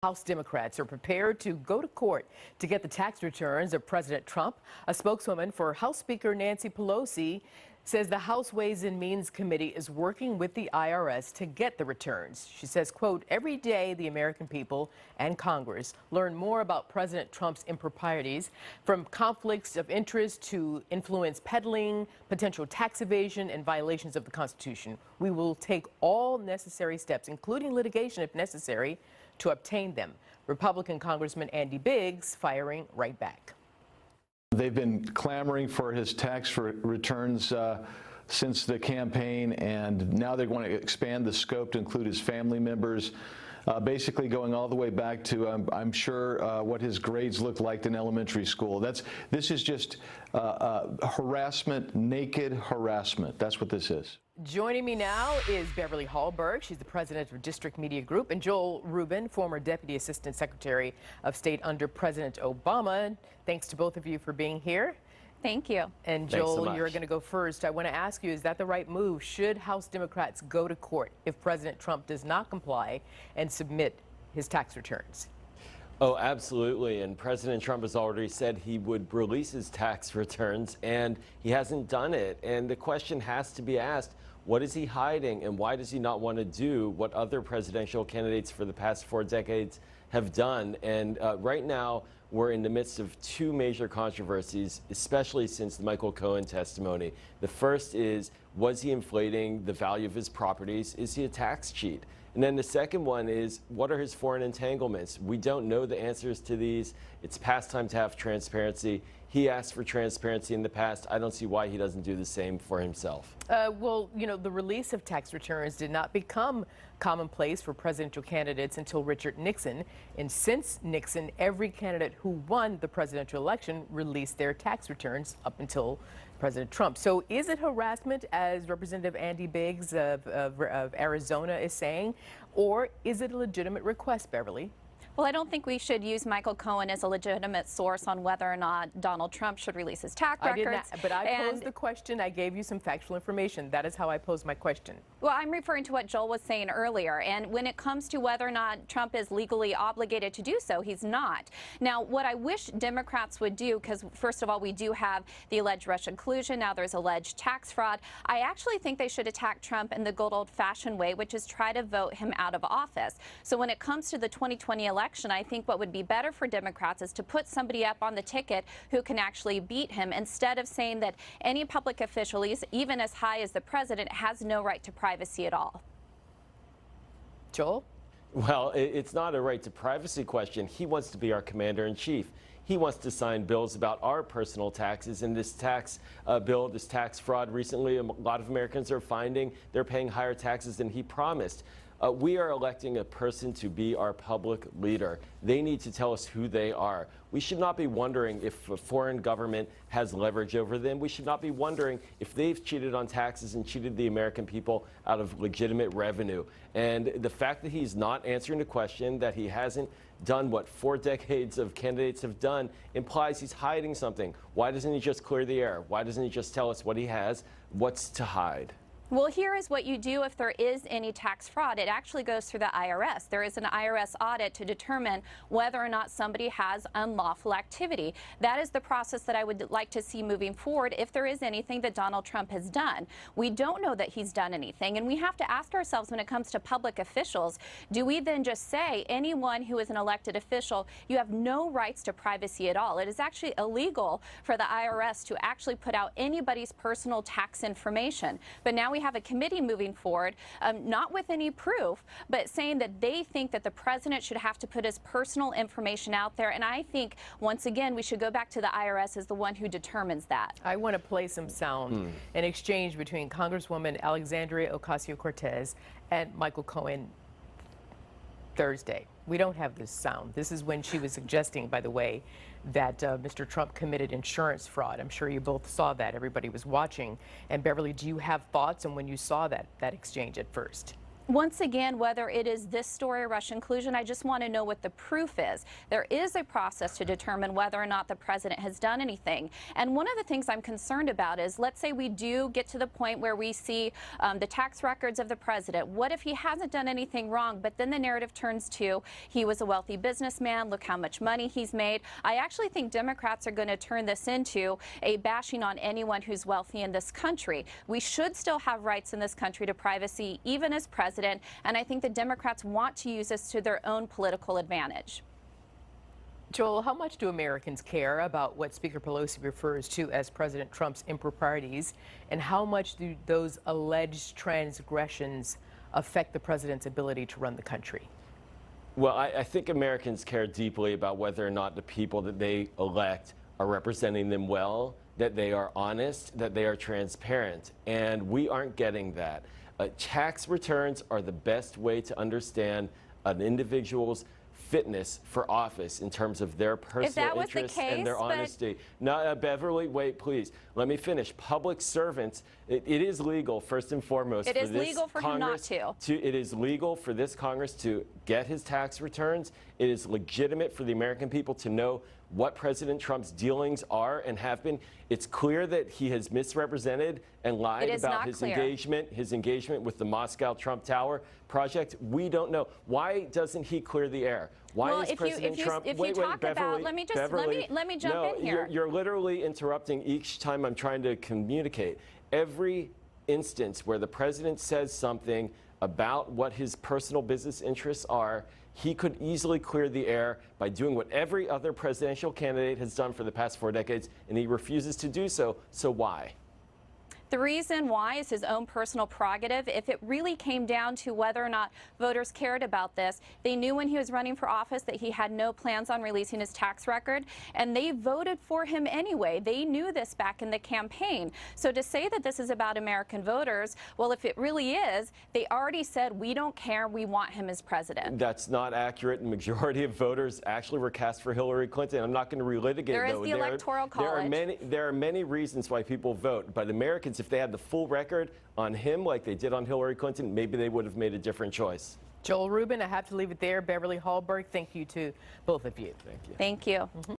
House Democrats are prepared to go to court to get the tax returns of President Trump. A spokeswoman for House Speaker Nancy Pelosi says the House Ways and Means Committee is working with the IRS to get the returns. She says, quote, every day the American people and Congress learn more about President Trump's improprieties, from conflicts of interest to influence peddling, potential tax evasion, and violations of the Constitution. We will take all necessary steps, including litigation if necessary, to obtain them. Republican Congressman Andy Biggs firing right back. They've been clamoring for his tax returns since the campaign, and now they want to expand the scope to include his family members, basically going all the way back to, I'm sure, what his grades looked like in elementary school. This is just harassment, naked harassment. That's what this is. Joining me now is Beverly Hallberg. She's the president of District Media Group, and Joel Rubin, former Deputy Assistant Secretary of State under President Obama. Thanks to both of you for being here. Thank you. And Joel, you're going to go first. I want to ask you, is that the right move? Should House Democrats go to court if President Trump does not comply and submit his tax returns? Oh, absolutely. And President Trump has already said he would release his tax returns, and he hasn't done it. And the question has to be asked, what is he hiding, and why does he not want to do what other presidential candidates for the past 4 decades have done? And right now, we're in the midst of 2 major controversies, especially since the Michael Cohen testimony. The first is, was he inflating the value of his properties? Is he a tax cheat? And then the second one is, what are his foreign entanglements? We don't know the answers to these. It's past time to have transparency. He asked for transparency in the past. I don't see why he doesn't do the same for himself. Well, you know, the release of tax returns did not become commonplace for presidential candidates until Richard Nixon. And since Nixon, every candidate who won the presidential election released their tax returns up until President Trump. So is it harassment, as Representative Andy Biggs of Arizona is saying, or is it a legitimate request, Beverly? Well, I don't think we should use Michael Cohen as a legitimate source on whether or not Donald Trump should release his tax records. I did not, but I posed the question. I gave you some factual information. That is how I posed my question. Well, I'm referring to what Joel was saying earlier. And when it comes to whether or not Trump is legally obligated to do so, he's not. Now, what I wish Democrats would do, because first of all, we do have the alleged Russian collusion. Now there's alleged tax fraud. I actually think they should attack Trump in the good old-fashioned way, which is try to vote him out of office. So when it comes to the 2020 election, I think what would be better for Democrats is to put somebody up on the ticket who can actually beat him, instead of saying that any public official, even as high as the president, has no right to privacy at all. Joel? Well, it's not a right to privacy question. He wants to be our commander-in-chief. He wants to sign bills about our personal taxes, and this tax bill, this tax fraud, recently a lot of Americans are finding they're paying higher taxes than he promised. We are electing a person to be our public leader. They need to tell us who they are. We should not be wondering if a foreign government has leverage over them. We should not be wondering if they've cheated on taxes and cheated the American people out of legitimate revenue. And the fact that he's not answering the question, that he hasn't done what 4 decades of candidates have done, implies he's hiding something. Why doesn't he just clear the air? Why doesn't he just tell us what he has, what's to hide? Well, here is what you do if there is any tax fraud. It actually goes through the IRS. There is an IRS audit to determine whether or not somebody has unlawful activity. That is the process that I would like to see moving forward if there is anything that Donald Trump has done. We don't know that he's done anything, and we have to ask ourselves, when it comes to public officials, do we then just say anyone who is an elected official, you have no rights to privacy at all? It is actually illegal for the IRS to actually put out anybody's personal tax information. But now we have a committee moving forward, not with any proof, but saying that they think that the president should have to put his personal information out there. And I think, once again, we should go back to the IRS as the one who determines that. I want to play some sound, an exchange between Congresswoman Alexandria Ocasio-Cortez and Michael Cohen Thursday. We don't have this sound. This is when she was suggesting, by the way, that Mr. Trump committed insurance fraud. I'm sure you both saw that. Everybody was watching. And Beverly, do you have thoughts on when you saw that exchange at first? Once again, whether it is this story or Russian collusion, I just want to know what the proof is. There is a process to determine whether or not the president has done anything. And one of the things I'm concerned about is, let's say we do get to the point where we see the tax records of the president. What if he hasn't done anything wrong, but then the narrative turns to he was a wealthy businessman, look how much money he's made. I actually think Democrats are going to turn this into a bashing on anyone who's wealthy in this country. We should still have rights in this country to privacy, even as president. And I think the Democrats want to use this to their own political advantage. Joel, how much do Americans care about what Speaker Pelosi refers to as President Trump's improprieties, and how much do those alleged transgressions affect the president's ability to run the country? Well, I think Americans care deeply about whether or not the people that they elect are representing them well, that they are honest, that they are transparent, and we aren't getting that. Tax returns are the best way to understand an individual's fitness for office in terms of their personal interests and their honesty. No, Beverly, wait, please. Let me finish. Public servants, it is legal, first and foremost. It is legal for him not to. It is legal for this Congress to get his tax returns. It is legitimate for the American people to know what President Trump's dealings are and have been. It's clear that he has misrepresented and lied about his engagement with the Moscow Trump Tower project. We don't know. Why doesn't he clear the air? Why is President Trump? Wait, Beverly, let me jump in here. You're literally interrupting each time I'm trying to communicate. Every instance where the president says something about what his personal business interests are, he could easily clear the air by doing what every other presidential candidate has done for the past 4 decades, and he refuses to do so. So why? The reason why is his own personal prerogative. If it really came down to whether or not voters cared about this, they knew when he was running for office that he had no plans on releasing his tax record, and they voted for him anyway. They knew this back in the campaign. So to say that this is about American voters, well, if it really is, they already said, we don't care, we want him as president. That's not accurate. The majority of voters actually were cast for Hillary Clinton. I'm not going to relitigate, there is the Electoral College. There are many reasons why people vote, but Americans, if they had the full record on him like they did on Hillary Clinton, maybe they would have made a different choice. Joel Rubin, I have to leave it there. Beverly, Hallberg, thank you to both of you. Thank you. Thank you.